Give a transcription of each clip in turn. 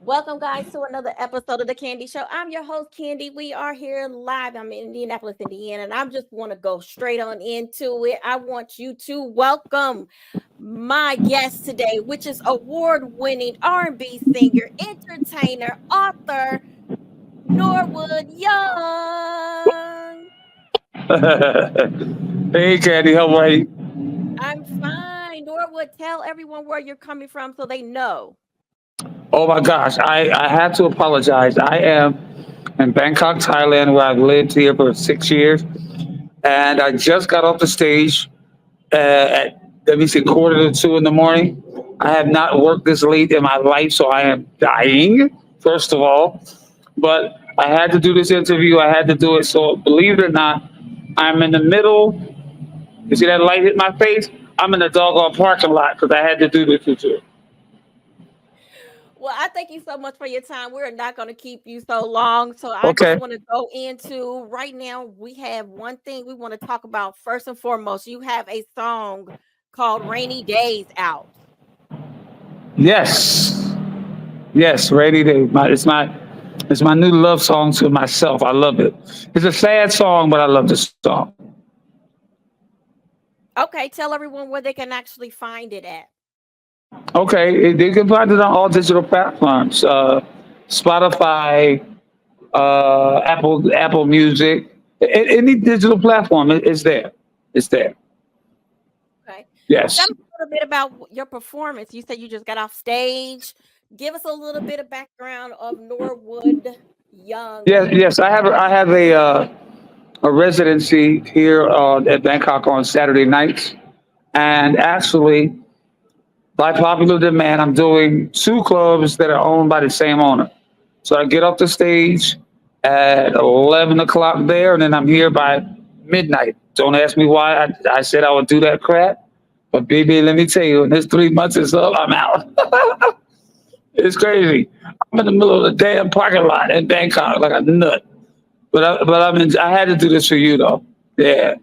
Welcome, guys, to another episode of the Candy Show. I'm your host, Candy. We are here live. I'm in Indianapolis, Indiana, and I just want to go straight on into it. I want you to welcome my guest today, which is award-winning R&B singer, entertainer, author, Norwood Young. Hey, Candy, how are you? I'm fine. Norwood, tell everyone where you're coming from so they know. Oh my gosh, I had to apologize. I am in Bangkok, Thailand, where I've lived here for 6 years, and I just got off the stage at let me see, quarter to two in the morning. I have not worked this late in my life, so I am dying. First of all, but I had to do this interview. I had to do it. So believe it or not, I'm in the middle. You see that light hit my face? I'm in the doggone parking lot because I had to do this interview. Well, I thank you so much for your time. We're not going to keep you so long. So I just Okay. want to go into right now. We have one thing we want to talk about first and foremost. You have a song called Rainy Days out. Yes. Yes, Rainy Day. It's my new love song to myself. I love it. It's a sad song, but I love the song. Okay, tell everyone where they can actually find it at. Okay, you can find it on all digital platforms. Spotify, Apple Music, any digital platform is there. It's there. Okay. Tell Yes. me a little bit about your performance. You said you just got off stage. Give us a little bit of background of Norwood Young. Yes, yes. I have a residency here at Bangkok on Saturday nights, and actually, by popular demand, I'm doing two clubs that are owned by the same owner. So I get off the stage at 11 o'clock there, and then I'm here by midnight. Don't ask me why I said I would do that crap. But baby, let me tell you, in this 3 months is up, I'm out. It's crazy. I'm in the middle of the damn parking lot in Bangkok like a nut. I had to do this for you though. Yeah.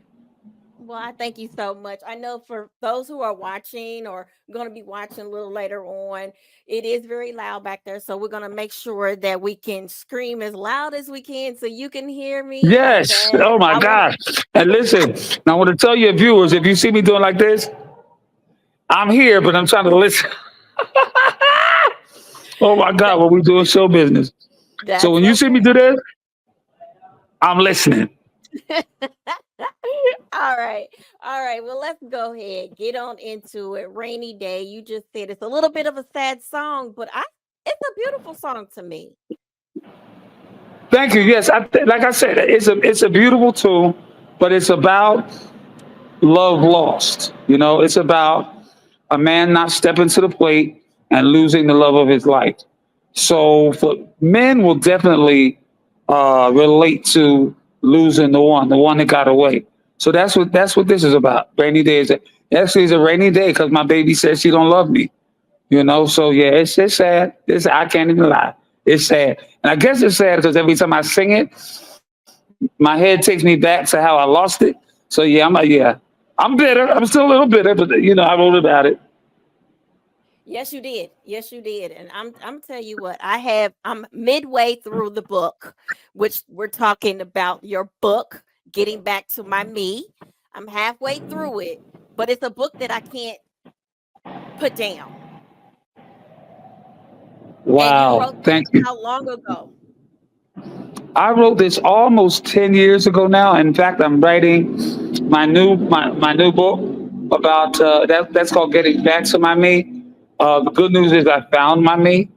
Well, I thank you so much. I know for those who are watching or going to be watching a little later on, it is very loud back there. So we're going to make sure that we can scream as loud as we can so you can hear me. And Yes. then Oh my I want gosh. And listen, now I want to tell your viewers, if you see me doing like this, I'm here, but I'm trying to listen. Oh my that, God, what we doing show business. So that's when you see me okay. do this, I'm listening. All right. All right. Well, let's go ahead. Get on into it. Rainy Day. You just said it's a little bit of a sad song, but it's a beautiful song to me. Thank you. Yes, like I said, it's a beautiful tool, but it's about love lost. It's about a man not stepping to the plate and losing the love of his life. So for men will definitely relate to losing the one that got away. So that's what this is about. Rainy day is actually it's a rainy day because my baby says she don't love me. So yeah, it's sad. I can't even lie. It's sad, and I guess it's sad because every time I sing it, my head takes me back to how I lost it. So yeah, I'm bitter. I'm still a little bitter, but I wrote about it. Yes, you did. Yes, you did. And I'm tell you what, I'm midway through the book, which we're talking about your book, Getting Back to My Me. I'm halfway through it, but it's a book that I can't put down. And you Wow, wrote this thank you. how long ago? I wrote this almost 10 years ago now. In fact, I'm writing my new book about that's called Getting Back to My Me. The good news is I found my me,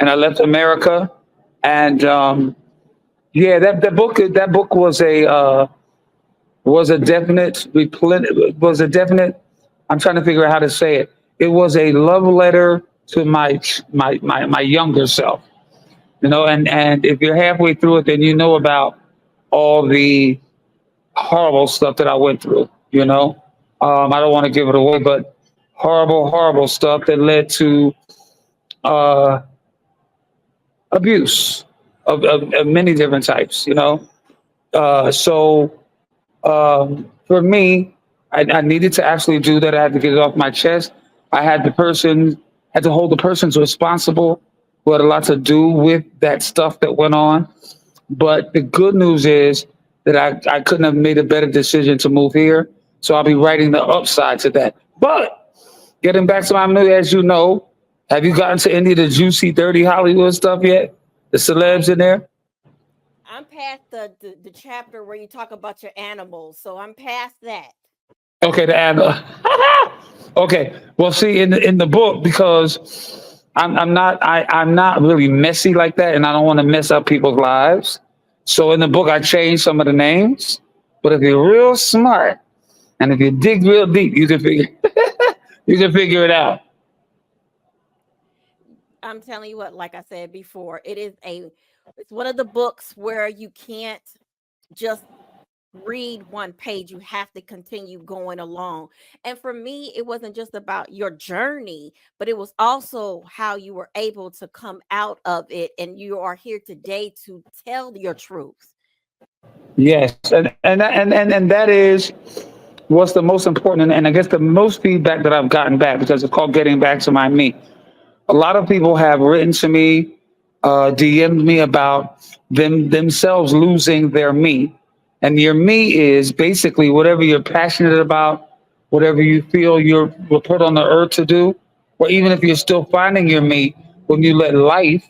and I left America. And yeah, that book was a definite was a definite. I'm trying to figure out how to say it. It was a love letter to my younger self. And if you're halfway through it, then you know about all the horrible stuff that I went through. I don't want to give it away, but horrible stuff that led to uh, abuse of many different types. So for me, I needed to actually do that. I had to get it off my chest. I had to hold the persons responsible who had a lot to do with that stuff that went on. But the good news is that I couldn't have made a better decision to move here. So I'll be writing the upside to that. But getting back to my movie, as you know, have you gotten to any of the juicy, dirty Hollywood stuff yet? The celebs in there? I'm past the chapter where you talk about your animals, so I'm past that. Okay, the ad. Okay, well, see, in the book, because I'm not really messy like that, and I don't want to mess up people's lives. So in the book, I changed some of the names. But if you're real smart and if you dig real deep, you can figure you can figure it out. I'm telling you what, like I said before, it's one of the books where you can't just read one page. You have to continue going along. And for me, it wasn't just about your journey, but it was also how you were able to come out of it. And you are here today to tell your truth. Yes, and that is what's the most important, and I guess the most feedback that I've gotten back because it's called getting back to my me. A lot of people have written to me, DM'd me about themselves losing their me, and your me is basically whatever you're passionate about, whatever you feel were put on the earth to do, or even if you're still finding your me, when you let life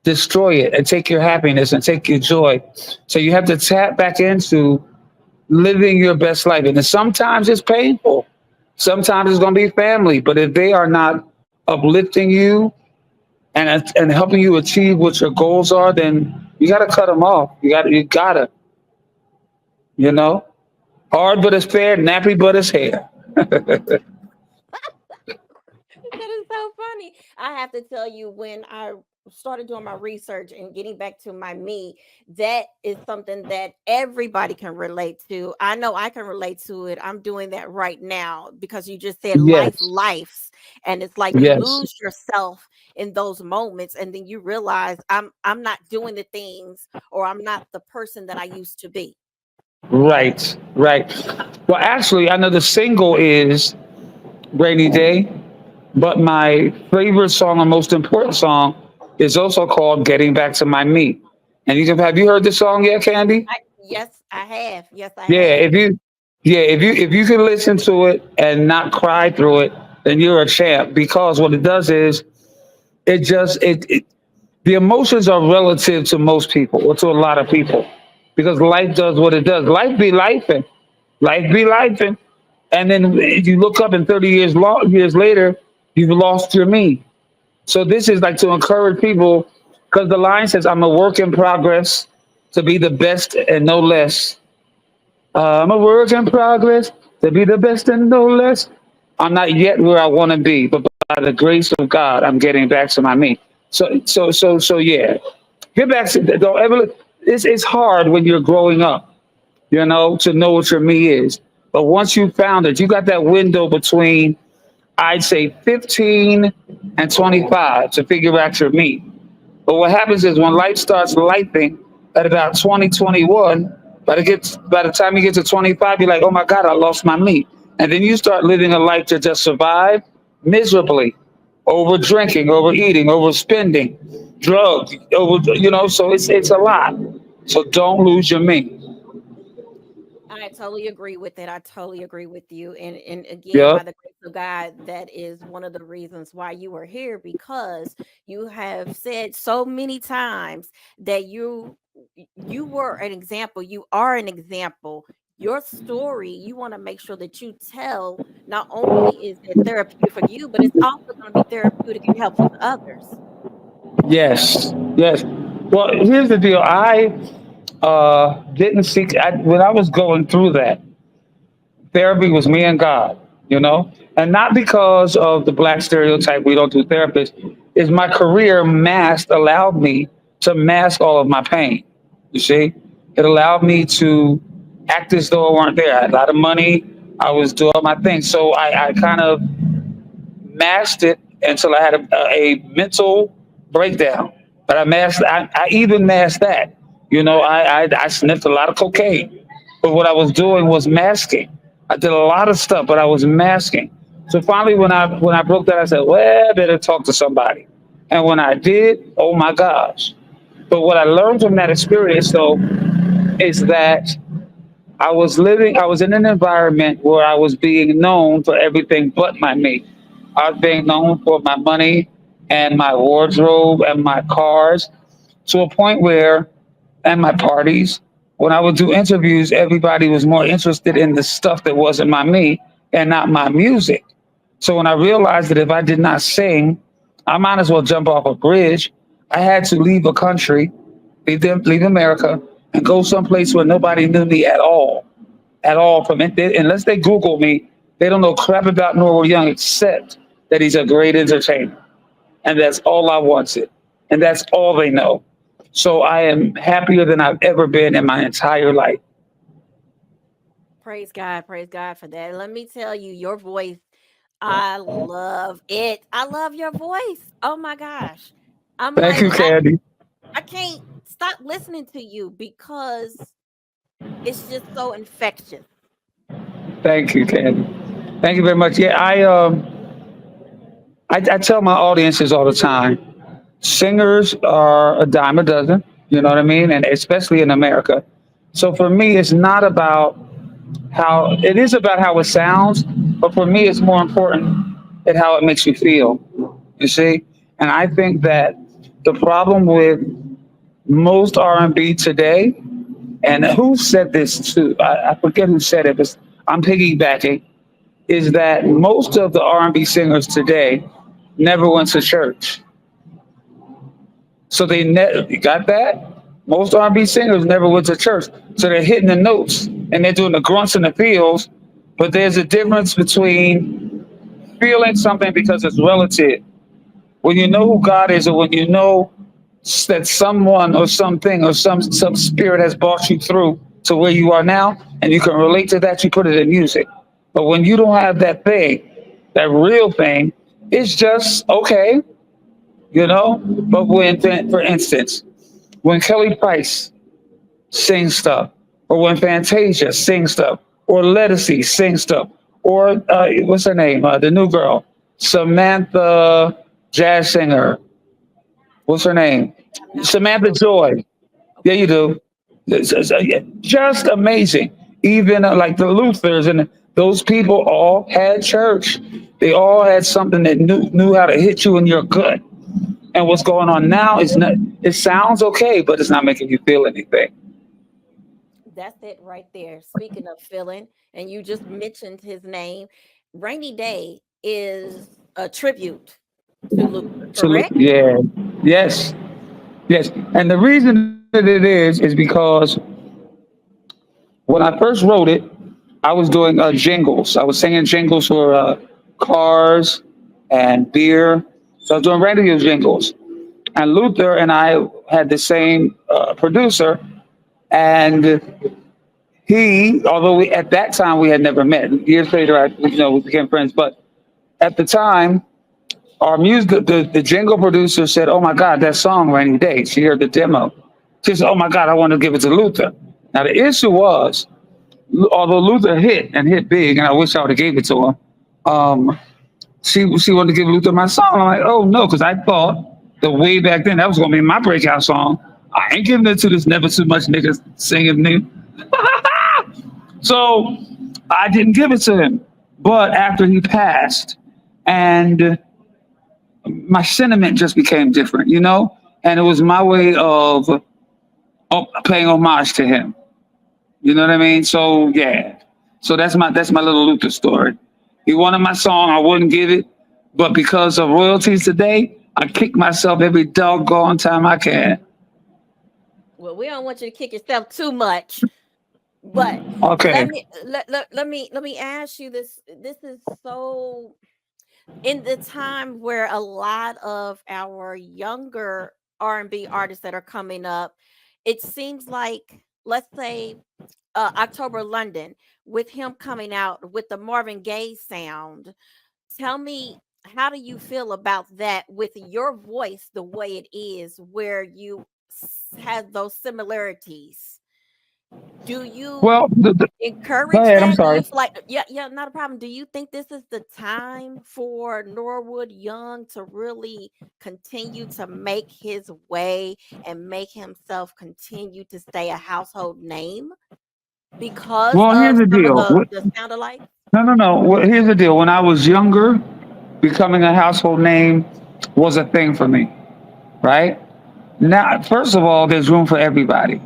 destroy it and take your happiness and take your joy. So you have to tap back into living your best life. And sometimes it's painful. Sometimes it's going to be family. But if they are not uplifting you and helping you achieve what your goals are, then you got to cut them off. You gotta, you know, hard but it's fair, nappy but it's hair. That is so funny. I have to tell you, when I started doing my research and getting back to my me, that is something that everybody can relate to. I know I can relate to it. I'm doing that right now because you just said life, Yes, lives. And it's like you yes, lose yourself in those moments, and then you realize I'm not doing the things, or I'm not the person that I used to be. right, right. Well, actually, I know the single is Rainy Day. But my favorite song and most important song is also called Getting Back to My Me. And have you heard the song yet, Candy? Yes, I have. Yes, I Yeah, have. if you can listen to it and not cry through it, then you're a champ. Because what it does is it the emotions are relative to most people or to a lot of people. Because life does what it does. Life be life, and then you look up and 30 years later, you've lost your me. So this is like to encourage people because the line says, "I'm a work in progress to be the best and no less." I'm a work in progress to be the best and no less. I'm not yet where I want to be, but by the grace of God, I'm getting back to my me. So yeah, get back to don't ever. It's hard when you're growing up, to know what your me is. But once you found it, you got that window between I'd say 15 and 25 to figure out your me. But what happens is when life starts lifing at about 2021, by the time you get to 25, you're like, oh my God, I lost my me. And then you start living a life to just survive miserably, over drinking, overeating, overspending, drugs, so it's a lot. So don't lose your me. I totally agree with it. I totally agree with you. And again, Yeah. by the grace of God, that is one of the reasons why you are here, because you have said so many times that you were an example. You are an example. Your story, you want to make sure that you tell, not only is it therapeutic for you, but it's also going to be therapeutic and helpful to others. Yes. Yes. Well, here's the deal. I didn't seek when I was going through that. Therapy was me and God, and not because of the black stereotype. We don't do therapists. Is my career masked allowed me to mask all of my pain. You see, it allowed me to act as though I weren't there. I had a lot of money. I was doing my thing, so I kind of masked it until I had a mental breakdown. But I even masked that. I sniffed a lot of cocaine, but what I was doing was masking. I did a lot of stuff, but I was masking. So finally, when I broke that, I said, "Well, I better talk to somebody." And when I did, oh my gosh. But what I learned from that experience, though, is that I was in an environment where I was being known for everything but my me. I was being known for my money and my wardrobe and my cars to a point where, and my parties, when I would do interviews, everybody was more interested in the stuff that wasn't my me and not my music. So when I realized that if I did not sing, I might as well jump off a bridge. I had to leave a country, leave America, and go someplace where nobody knew me at all. From it, unless they Google me, they don't know crap about Norwood Young except that he's a great entertainer, and that's all I wanted, and that's all they know. So I am happier than I've ever been in my entire life. Praise God for that. Let me tell you, your voice, I love it. I love your voice. Oh my gosh. I'm Thank like, you, Candy. I can't stop listening to you because it's just so infectious. Thank you, Candy. Thank you very much. Yeah, I tell my audiences all the time, singers are a dime a dozen. You know what I mean, and especially in America. So for me, it's not about how it is about how it sounds, but for me, it's more important at how it makes you feel. You see, and I think that the problem with most R&B today, and who said this too? I forget who said it, but I'm piggybacking. Is that most of the R&B singers today never went to church, so you got that. Most R&B singers never went to church, so they're hitting the notes and they're doing the grunts and the feels. But there's a difference between feeling something because it's relative. When you know who God is, or when you know that someone or something or some spirit has brought you through to where you are now, and you can relate to that, you put it in music. But when you don't have that thing, that real thing, it's just okay, you know. But when, for instance, when Kelly Price sings stuff, or when Fantasia sings stuff, or Lettucey sings stuff, or what's her name, the new girl, Samantha, jazz singer, what's her name? I'm not too Samantha familiar. Joy. Yeah, you Okay. do. Yeah, just amazing. Even like the Luthers and those people all had church. They all had something that knew how to hit you in your gut. And what's going on now is not. It sounds okay, but it's not making you feel anything. That's it right there. Speaking of feeling, and you just mentioned his name, Rainy Day is a tribute to Luther, So correct? yeah, yes, yes. And the reason that it is because when I first wrote it, I was doing jingles. I was singing jingles for cars and beer. So I was doing radio jingles. And Luther and I had the same producer, and although at that time we had never met. Years later, we became friends. But at the time, our music, the jingle producer said, "Oh my God, that song, Rainy Day." She heard the demo. She said, "Oh my God, I want to give it to Luther." Now the issue was, although Luther hit and hit big, and I wish I would have gave it to him. Um, she wanted to give Luther my song. I'm like, oh no, because I thought that way back then that was gonna be my breakout song. I ain't giving it to this never too much nigga singing me. So I didn't give it to him. But after he passed, and my sentiment just became different, and it was my way of paying homage to him. You know what I mean? So yeah. So that's my little Luther story. He wanted my song, I wouldn't give it, but because of royalties today, I kick myself every doggone time I can. Well, we don't want you to kick yourself too much, but Okay. let me ask you this. This is so in the time where a lot of our younger R&B artists that are coming up, it seems like, let's say, October London, with him coming out with the Marvin Gaye sound. Tell me, how do you feel about that with your voice the way it is, where you have those similarities? Do you Well, go encourage ahead. I'm that? Do sorry. you feel like, yeah, yeah, not a problem. Do you think this is the time for Norwood Young to really continue to make his way and make himself continue to stay a household name because Well, here's of the some of deal. the sound alike? No, no, no. Well, here's the deal. When I was younger, becoming a household name was a thing for me, right? Now, first of all, there's room for everybody,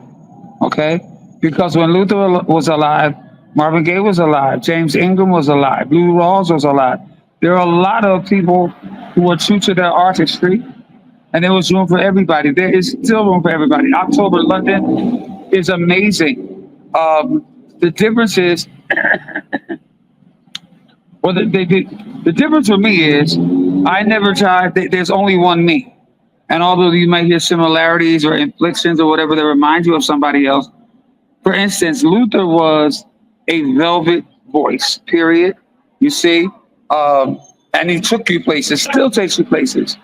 okay? Because when Luther was alive, Marvin Gaye was alive, James Ingram was alive, Lou Rawls was alive. There are a lot of people who were true to their artistry, and there was room for everybody. There is still room for everybody. October London is amazing. The difference is, well, the difference for me is, I never tried. There's only one me, and although you might hear similarities or inflictions or whatever that remind you of somebody else, for instance, Luther was a velvet voice. Period. You see, and he took you places. Still takes you places.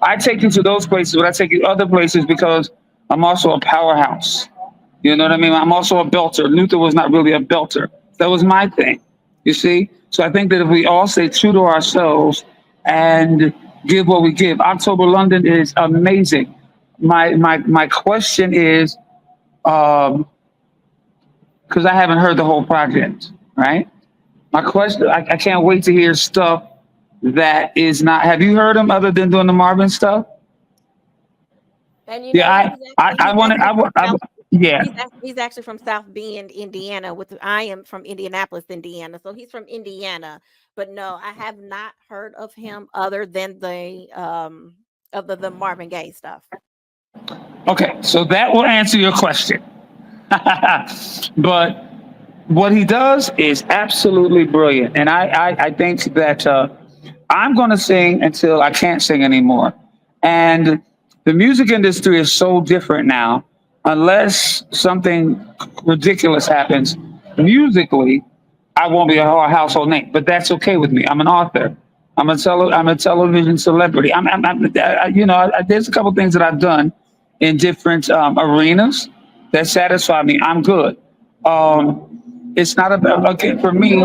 I take you to those places, but I take you other places because I'm also a powerhouse. You know what I mean? I'm also a belter. Luther was not really a belter. That was my thing. You see? So I think that if we all stay true to ourselves and give what we give, October London is amazing. My question is, because I haven't heard the whole project, right? My question, I can't wait to hear stuff that is not. Have you heard them other than doing the Marvin stuff? And you know Yeah, what? I He's want to. actually from South. Yeah. He's actually from South Bend, Indiana. With I am from Indianapolis, Indiana. So he's from Indiana. But no, I have not heard of him other than the Marvin Gaye stuff. Okay, so that will answer your question. But what he does is absolutely brilliant, and I think that I'm going to sing until I can't sing anymore. And the music industry is so different now. Unless something ridiculous happens musically, I won't be a household name. But that's okay with me. I'm an author. I'm a television celebrity. There's a couple things that I've done in different arenas that satisfy me. I'm good. It's not about, okay, for me,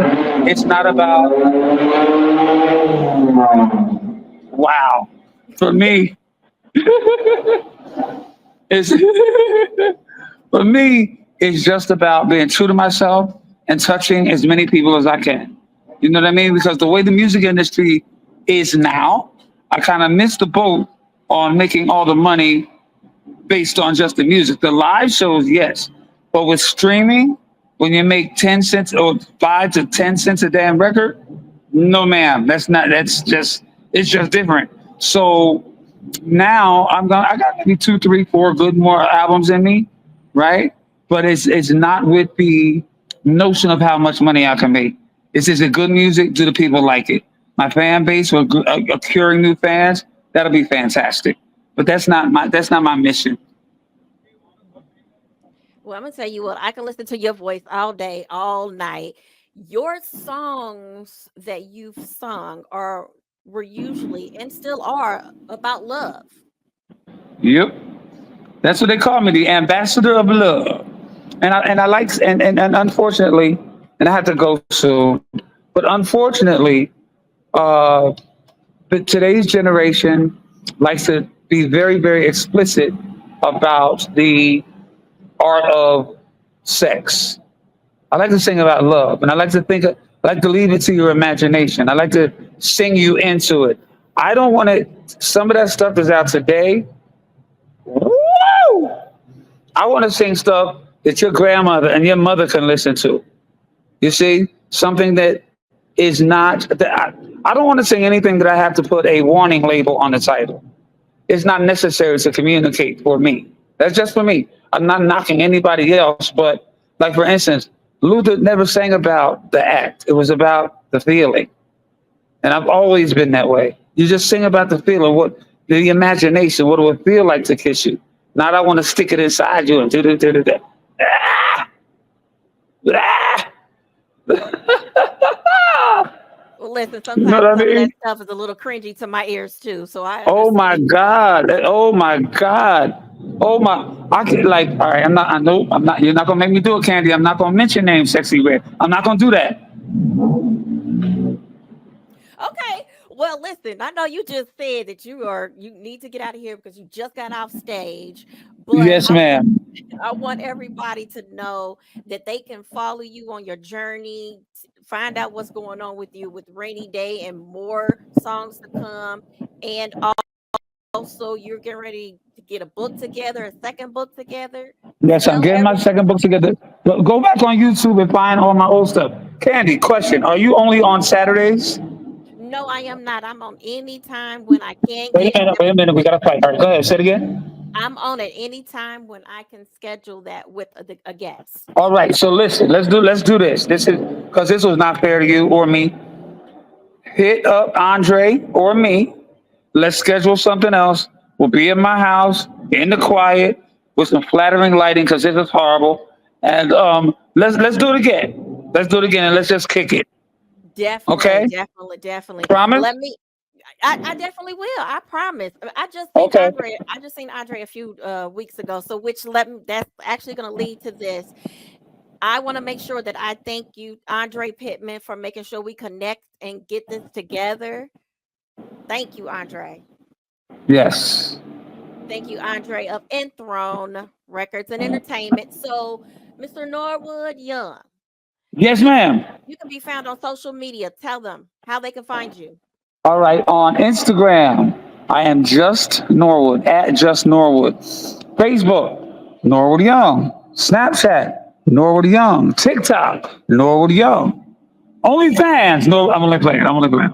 it's not about, wow. For me, it's for me, it's just about being true to myself and touching as many people as I can. You know what I mean? Because the way the music industry is now, I kind of missed the boat on making all the money based on just the music. The live shows, yes, but with streaming, when you make 10 cents or 5 to 10 cents a damn record, no, ma'am, that's not. That's just it's just different. So now I got maybe two, three, four good more albums in me, right? But it's not with the notion of how much money I can make. It's just a good music. Do the people like it? My fan base or acquiring new fans, that'll be fantastic. But that's not my mission. Well, I'm gonna tell you what, I can listen to your voice all day, all night. Your songs that you've sung are were usually and still are about love. Yep, that's what they call me, the ambassador of love. And I like and unfortunately, and I have to go soon, but unfortunately, uh, but today's generation likes to be very, very explicit about the art of sex. I like to sing about love, and I like to leave it to your imagination. I like to sing you into it. I don't want to. Some of that stuff is out today. Woo! I want to sing stuff that your grandmother and your mother can listen to. You see, something that is not. I don't want to sing anything that I have to put a warning label on the title. It's not necessary to communicate for me. That's just for me. I'm not knocking anybody else, but like for instance, Luther never sang about the act. It was about the feeling. And I've always been that way. You just sing about the feeling, what the imagination, what it would feel like to kiss you. Not I want to stick it inside you and do. Ah, ah. Well, listen, You know sometimes what I some of that mean? stuff is a little cringy to my ears too, so I Oh my understand. God. Oh my God. Oh my! I can like. All right. I'm not. I know. I'm not. You're not gonna make me do it, Candy. I'm not gonna mention names, Sexy Red. I'm not gonna do that. Okay. Well, listen, I know you just said that you need to get out of here because you just got off stage, but Yes, ma'am. I want everybody to know that they can follow you on your journey, find out what's going on with you with Rainy Day and more songs to come. And also, you're getting ready to get a book together, a second book together. Yes, I'm Tell getting my every second book together. Go back on YouTube and find all my old stuff. Candy, question: are you only on Saturdays? No, I am not. I'm on any time when I can Wait a get. minute. Wait a minute. We gotta fight. All right. Go ahead. Say it again. I'm on at any time when I can schedule that with a guest. All right. So listen. Let's do this. This is because this was not fair to you or me. Hit up Andre or me. Let's schedule something else. We'll be in my house in the quiet with some flattering lighting because this is horrible. And let's do it again. Let's do it again and let's just kick it. Definitely, Okay? definitely, definitely. Promise? Let me. I definitely will. I promise. Okay. I just seen Andre a few weeks ago. So which let me. That's actually going to lead to this. I want to make sure that I thank you, Andre Pittman, for making sure we connect and get this together. Thank you, Andre. Yes. Thank you, Andre of Enthrone Records and Entertainment. So, Mr. Norwood Young, Yes, you ma'am. you can be found on social media. Tell them how they can find you. All right. On Instagram, I am just Norwood at just Norwood. Facebook, Norwood Young. Snapchat, Norwood Young. TikTok, Norwood Young. OnlyFans, no, I'm only playing. I'm only playing.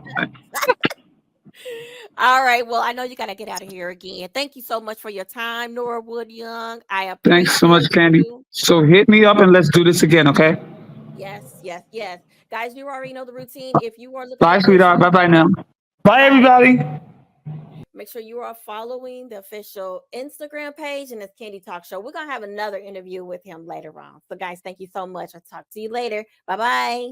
All right. Well, I know you got to get out of here again. Thank you so much for your time, Norwood Young. I Thanks so much, appreciate Candy. you. So hit me up and let's do this again, okay? Yes, yes, yes. Guys, you already know the routine. If you are looking to Bye, push sweetheart. Bye bye now. bye Bye, bye. everybody. Make sure you are following the official Instagram page and it's Candy Talk Show. We're going to have another interview with him later on. So, guys, thank you so much. I'll talk to you later. Bye bye.